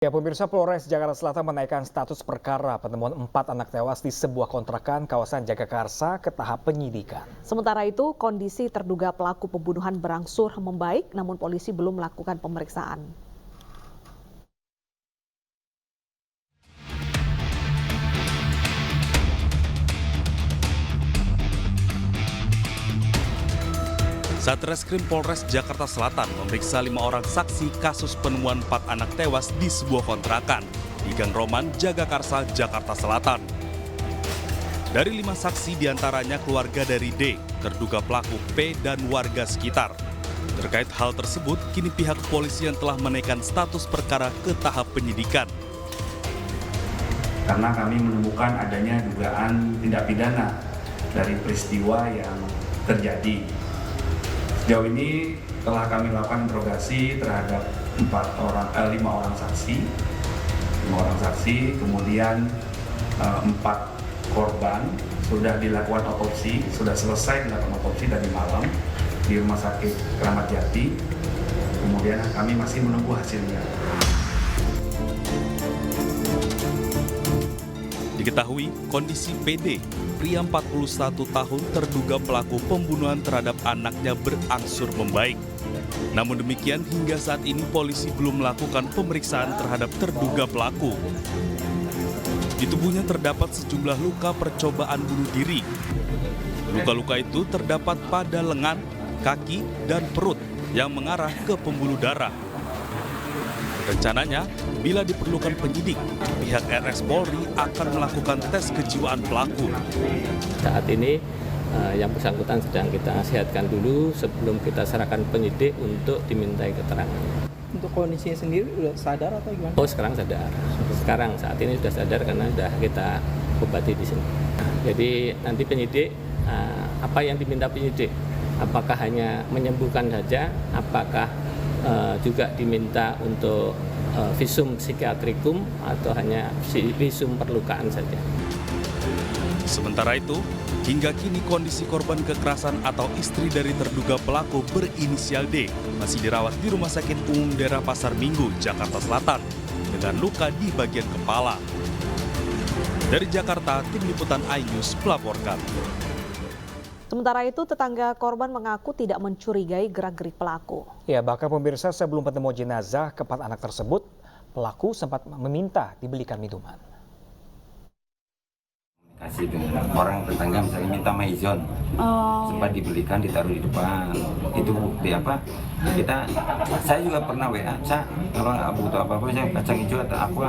Ya, pemirsa, Polres Jakarta Selatan menaikkan status perkara penemuan 4 anak tewas di sebuah kontrakan kawasan Jagakarsa ke tahap penyidikan. Sementara itu, kondisi terduga pelaku pembunuhan berangsur membaik, namun polisi belum melakukan pemeriksaan. Satreskrim Polres Jakarta Selatan memeriksa 5 orang saksi kasus penemuan 4 anak tewas di sebuah kontrakan di Gang Roman, Jagakarsa, Jakarta Selatan. Dari 5 saksi diantaranya keluarga dari D, terduga pelaku P, dan warga sekitar. Terkait hal tersebut, kini pihak kepolisian telah menaikkan status perkara ke tahap penyidikan. Karena kami menemukan adanya dugaan tindak pidana dari peristiwa yang terjadi. Sejauh ini telah kami lakukan interogasi terhadap 5 orang saksi, kemudian 4 korban sudah dilakukan otopsi, sudah selesai dilakukan otopsi tadi malam di Rumah Sakit Kramat Jati. Kemudian kami masih menunggu hasilnya. Diketahui kondisi PD, pria 41 tahun terduga pelaku pembunuhan terhadap anaknya berangsur membaik. Namun demikian hingga saat ini polisi belum melakukan pemeriksaan terhadap terduga pelaku. Di tubuhnya terdapat sejumlah luka percobaan bunuh diri. Luka-luka itu terdapat pada lengan, kaki, dan perut yang mengarah ke pembuluh darah. Rencananya, bila diperlukan penyidik, pihak RS Polri akan melakukan tes kejiwaan pelaku. Saat ini yang bersangkutan sedang kita sehatkan dulu sebelum kita serahkan penyidik untuk dimintai keterangan. Untuk kondisinya sendiri sudah sadar atau gimana? Oh, sekarang sadar. Sekarang saat ini sudah sadar karena sudah kita obati di sini. Jadi nanti penyidik, apa yang diminta penyidik? Apakah hanya menyembuhkan saja? Apakah juga diminta untuk visum psikiatrikum atau hanya visum perlukaan saja. Sementara itu, hingga kini kondisi korban kekerasan atau istri dari terduga pelaku berinisial D masih dirawat di Rumah Sakit Umum Daerah Pasar Minggu, Jakarta Selatan dengan luka di bagian kepala. Dari Jakarta, tim liputan iNews melaporkan. Sementara itu, tetangga korban mengaku tidak mencurigai gerak-gerik pelaku. Ya, bahkan pemirsa, sebelum penemuan jenazah keempat anak tersebut, pelaku sempat meminta dibelikan minuman. Kasih dengan orang tetangga misalnya minta maizon, sempat dibelikan, ditaruh di depan. Itu bukti apa? Saya juga pernah WA, kalau butuh apa-apa saya kacang hijau atau apa.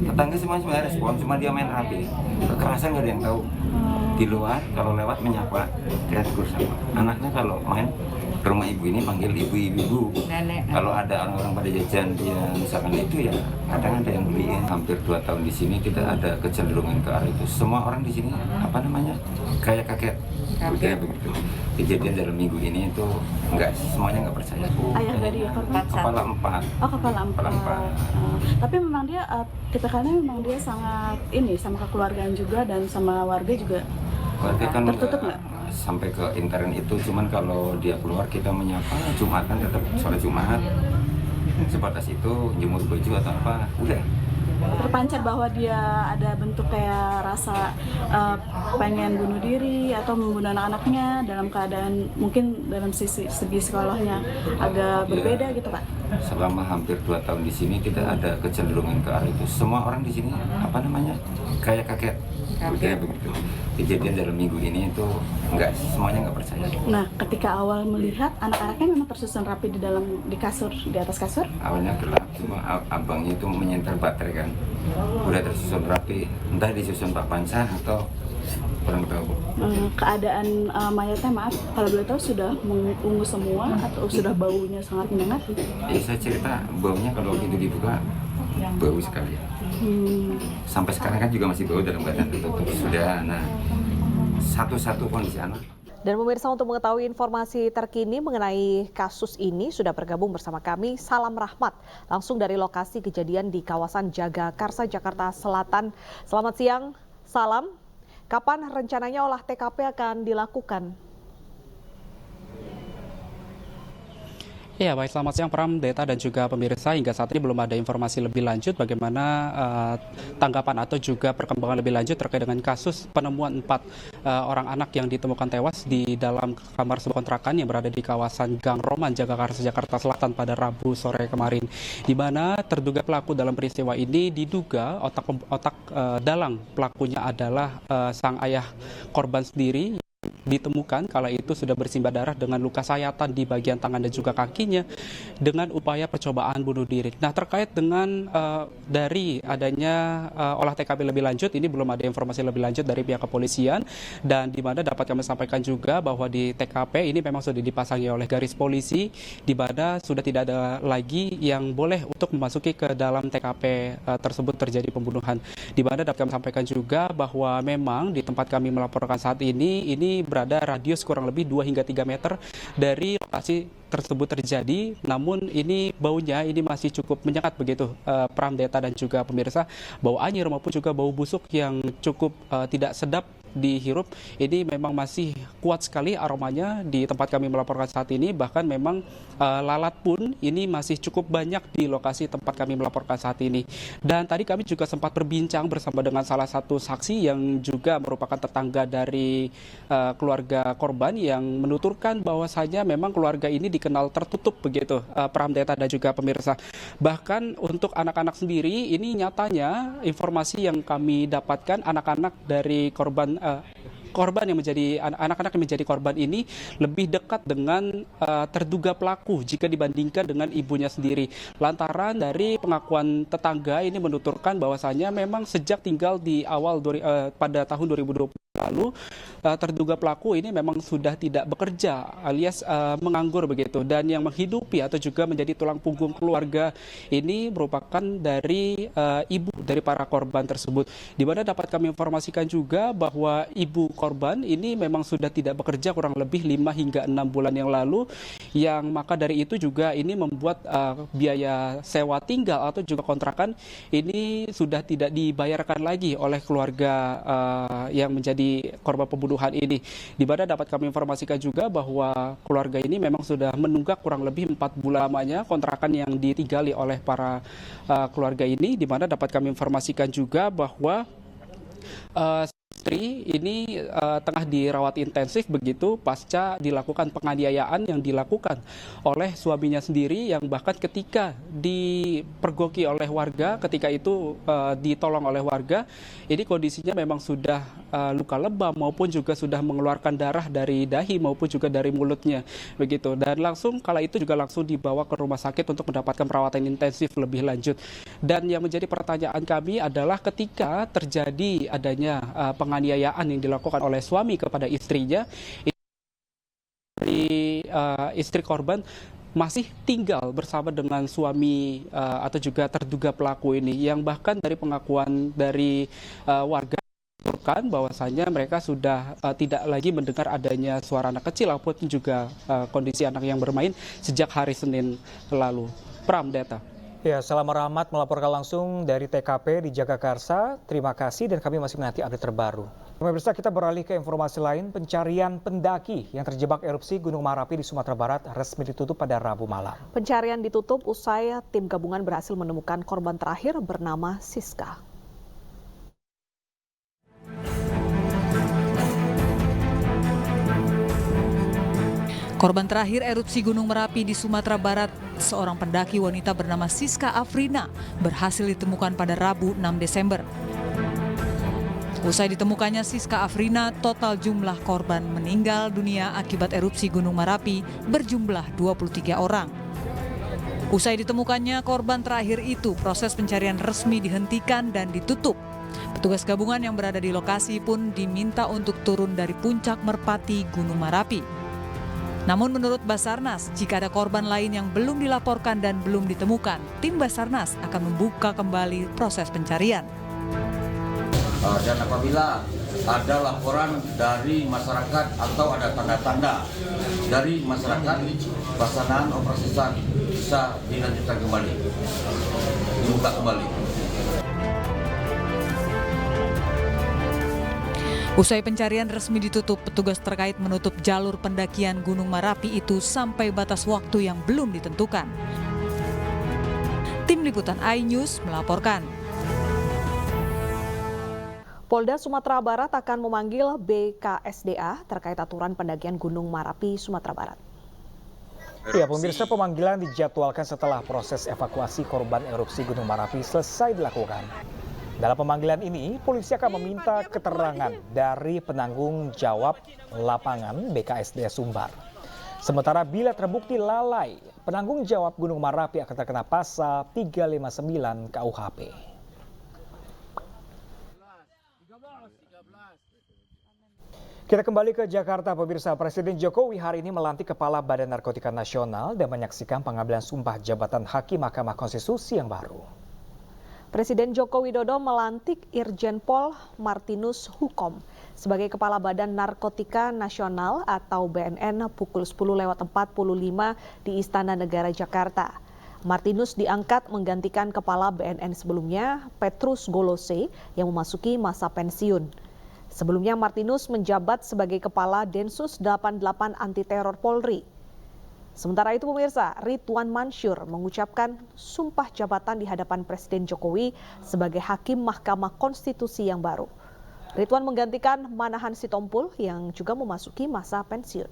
Tetangga semuanya respon, cuma dia main HP. Kekerasan nggak ada yang tahu. Di luar kalau lewat menyapa, dia tegur sama. Anaknya kalau main ke rumah ibu ini panggil ibu. Kalau ada orang-orang pada jajan dia misalkan itu ya kadang ada yang beliin. Hampir 2 tahun di sini tidak ada kecenderungan ke arah itu. Semua orang di sini kayak kaget. Begitu. Kejadian dalam minggu ini itu semuanya nggak percaya. Ayah dari korban kepala 4. Oh, kepala 4. Tapi memang dia tipikalnya memang dia sangat sama kekeluargaan juga dan sama warga juga. Warga kan tertutup nggak? Sampai ke intern itu, cuman kalau dia keluar kita menyapa, Jumatan tetap sholat Jumat. Sebatas itu jemur baju atau apa, udah. Terpancar bahwa dia ada bentuk kayak rasa pengen bunuh diri atau membunuh anak-anaknya dalam keadaan mungkin dalam segi psikolognya agak berbeda gitu, Pak. Selama hampir 2 tahun di sini tidak ada kecenderungan ke arah itu. Semua orang di sini kayak kaget. Begitu. Kejadian dalam minggu ini itu semuanya nggak percaya. Nah, ketika awal melihat anak-anaknya memang tersusun rapi di atas kasur. Awalnya gelap, cuma abangnya itu menyentel baterai kan, udah tersusun rapi, entah disusun Pak Pansa atau kurang tahu. Keadaan mayatnya, maaf kalau boleh tahu, sudah mengungu semua atau sudah baunya sangat menyengat? Saya cerita baunya kalau itu dibuka bau sekali. Sampai sekarang kan juga masih bau dalam keadaan tertutup. Sudah, satu-satu kondisi anak. Dan pemirsa, untuk mengetahui informasi terkini mengenai kasus ini sudah bergabung bersama kami Salam Rahmat langsung dari lokasi kejadian di kawasan Jagakarsa, Jakarta Selatan. Selamat siang, Salam. Kapan rencananya olah TKP akan dilakukan? Ya, baik, selamat siang Pram, Deta dan juga pemirsa. Hingga saat ini belum ada informasi lebih lanjut bagaimana tanggapan atau juga perkembangan lebih lanjut terkait dengan kasus penemuan 4 orang anak yang ditemukan tewas di dalam kamar sebuah kontrakan yang berada di kawasan Gang Roman, Jagakarsa, Jakarta Selatan pada Rabu sore kemarin. Di mana terduga pelaku dalam peristiwa ini diduga otak dalang pelakunya adalah sang ayah korban sendiri. Ditemukan kala itu sudah bersimbah darah dengan luka sayatan di bagian tangan dan juga kakinya dengan upaya percobaan bunuh diri. Nah, terkait dengan dari adanya olah TKP lebih lanjut, ini belum ada informasi lebih lanjut dari pihak kepolisian, dan di mana dapat kami sampaikan juga bahwa di TKP ini memang sudah dipasangi oleh garis polisi, di mana sudah tidak ada lagi yang boleh untuk memasuki ke dalam TKP tersebut terjadi pembunuhan. Di mana dapat kami sampaikan juga bahwa memang di tempat kami melaporkan saat ini berada radius kurang lebih 2 hingga 3 meter dari lokasi tersebut terjadi, namun ini baunya ini masih cukup menyengat begitu, Pram, Deta dan juga pemirsa. Bau anyir maupun juga bau busuk yang cukup tidak sedap dihirup ini memang masih kuat sekali aromanya di tempat kami melaporkan saat ini. Bahkan memang lalat pun ini masih cukup banyak di lokasi tempat kami melaporkan saat ini. Dan tadi kami juga sempat berbincang bersama dengan salah satu saksi yang juga merupakan tetangga dari keluarga korban yang menuturkan bahwasanya memang keluarga ini dikenal tertutup begitu, Pram, Deta dan juga pemirsa. Bahkan untuk anak-anak sendiri ini nyatanya informasi yang kami dapatkan, anak-anak dari korban yang menjadi anak-anak yang menjadi korban ini lebih dekat dengan terduga pelaku jika dibandingkan dengan ibunya sendiri. Lantaran dari pengakuan tetangga ini menuturkan bahwasanya memang sejak tinggal di awal pada tahun 2020 lalu terduga pelaku ini memang sudah tidak bekerja alias menganggur begitu, dan yang menghidupi atau juga menjadi tulang punggung keluarga ini merupakan dari ibu dari para korban tersebut. Di mana dapat kami informasikan juga bahwa ibu korban ini memang sudah tidak bekerja kurang lebih 5 hingga 6 bulan yang lalu, yang maka dari itu juga ini membuat biaya sewa tinggal atau juga kontrakan ini sudah tidak dibayarkan lagi oleh keluarga yang menjadi korban pembunuhan ini. Di mana dapat kami informasikan juga bahwa keluarga ini memang sudah menunggak kurang lebih 4 bulan lamanya kontrakan yang ditinggali oleh para keluarga ini. Di mana dapat kami informasikan juga bahwa istri ini tengah dirawat intensif begitu pasca dilakukan penganiayaan yang dilakukan oleh suaminya sendiri, yang bahkan ketika dipergoki oleh warga, ketika itu ditolong oleh warga, ini kondisinya memang sudah luka lebam maupun juga sudah mengeluarkan darah dari dahi maupun juga dari mulutnya begitu, dan langsung kala itu juga langsung dibawa ke rumah sakit untuk mendapatkan perawatan intensif lebih lanjut. Dan yang menjadi pertanyaan kami adalah ketika terjadi adanya penganiayaan yang dilakukan oleh suami kepada istrinya, dari istri korban masih tinggal bersama dengan suami atau juga terduga pelaku ini, yang bahkan dari pengakuan dari warga menuturkan bahwasanya mereka sudah tidak lagi mendengar adanya suara anak kecil ataupun juga kondisi anak yang bermain sejak hari Senin lalu. Pram, Deta. Ya, Salam Rahmat melaporkan langsung dari TKP di Jagakarsa. Terima kasih dan kami masih menanti update terbaru. Pemirsa, kita beralih ke informasi lain. Pencarian pendaki yang terjebak erupsi Gunung Merapi di Sumatera Barat resmi ditutup pada Rabu malam. Pencarian ditutup usai tim gabungan berhasil menemukan korban terakhir bernama Siska. Korban terakhir erupsi Gunung Merapi di Sumatera Barat, seorang pendaki wanita bernama Siska Afrina, berhasil ditemukan pada Rabu 6 Desember. Usai ditemukannya Siska Afrina, total jumlah korban meninggal dunia akibat erupsi Gunung Merapi berjumlah 23 orang. Usai ditemukannya korban terakhir itu, proses pencarian resmi dihentikan dan ditutup. Petugas gabungan yang berada di lokasi pun diminta untuk turun dari puncak merpati Gunung Merapi. Namun menurut Basarnas, jika ada korban lain yang belum dilaporkan dan belum ditemukan, tim Basarnas akan membuka kembali proses pencarian. Dan apabila ada laporan dari masyarakat atau ada tanda-tanda dari masyarakat, pelaksanaan operasi SAR bisa dilanjutkan kembali, dibuka kembali. Usai pencarian resmi ditutup, petugas terkait menutup jalur pendakian Gunung Marapi itu sampai batas waktu yang belum ditentukan. Tim Liputan iNews melaporkan. Polda Sumatera Barat akan memanggil BKSDA terkait aturan pendakian Gunung Marapi, Sumatera Barat. Ya, pemirsa, pemanggilan dijadwalkan setelah proses evakuasi korban erupsi Gunung Marapi selesai dilakukan. Dalam pemanggilan ini, polisi akan meminta keterangan dari penanggung jawab lapangan BKSDA Sumbar. Sementara bila terbukti lalai, penanggung jawab Gunung Marapi akan terkena pasal 359 KUHP. Kita kembali ke Jakarta, pemirsa. Presiden Jokowi hari ini melantik Kepala Badan Narkotika Nasional dan menyaksikan pengambilan sumpah jabatan Hakim Mahkamah Konstitusi yang baru. Presiden Joko Widodo melantik Irjen Pol Martinus Hukom sebagai Kepala Badan Narkotika Nasional atau BNN pukul 10.45 di Istana Negara Jakarta. Martinus diangkat menggantikan Kepala BNN sebelumnya, Petrus Golose, yang memasuki masa pensiun. Sebelumnya Martinus menjabat sebagai Kepala Densus 88 Anti Teror Polri. Sementara itu pemirsa, Ridwan Mansyur mengucapkan sumpah jabatan di hadapan Presiden Jokowi sebagai Hakim Mahkamah Konstitusi yang baru. Ridwan menggantikan Manahan Sitompul yang juga memasuki masa pensiun.